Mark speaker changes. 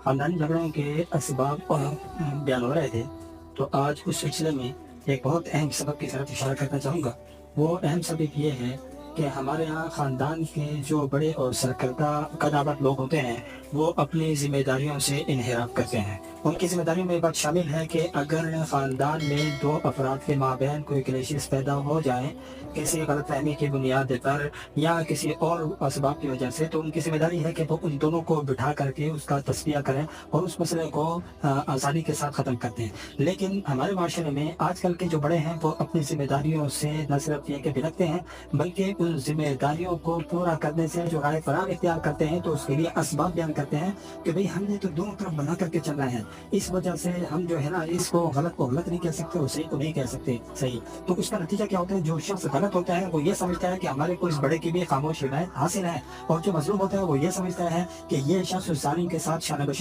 Speaker 1: خاندانی جھگڑوں کے اسباب بیان ہو رہے تھے، تو آج اس سلسلے میں ایک بہت اہم سبب کی طرف اشارہ کرنا چاہوں گا۔ وہ اہم سبب یہ ہے کہ ہمارے یہاں خاندان کے جو بڑے اور سرکردہ قدآمت لوگ ہوتے ہیں وہ اپنی ذمہ داریوں سے انحراف کرتے ہیں۔ ان کی ذمہ داریوں میں یہ بات شامل ہے کہ اگر خاندان میں دو افراد کے مابین کوئی کلیشز پیدا ہو جائیں کسی غلط فہمی کی بنیاد پر یا کسی اور اسباب کی وجہ سے، تو ان کی ذمہ داری ہے کہ وہ ان دونوں کو بٹھا کر کے اس کا تصفیہ کریں اور اس مسئلے کو آسانی کے ساتھ ختم کرتے ہیں۔ لیکن ہمارے معاشرے میں آج کل کے جو بڑے ہیں وہ اپنی ذمہ داریوں سے نہ صرف یہ کہ بھٹکتے ہیں بلکہ ان ذمہ داریوں کو پورا کرنے سے جو رائے فراغ اختیار کرتے ہیں تو اس کے لیے اسباب بیان کرتے ہیں کہ بھئی ہم نے تو دونوں طرف بنا کر کے چلنا ہے، اس وجہ سے ہم جو ہے نا اس کو غلط نہیں کہہ سکتے اور صحیح کو نہیں کہہ سکتے صحیح۔ تو اس کا نتیجہ کیا ہوتا ہے؟ جو شخص غلط ہوتا ہے وہ یہ سمجھتا ہے کہ ہمارے کو اس بڑے کی بھی خاموش ہدایت حاصل ہے، اور جو مظلوم ہوتا ہے وہ یہ سمجھتا ہے کہ یہ شخص ظالم کے ساتھ شانہ بشانہ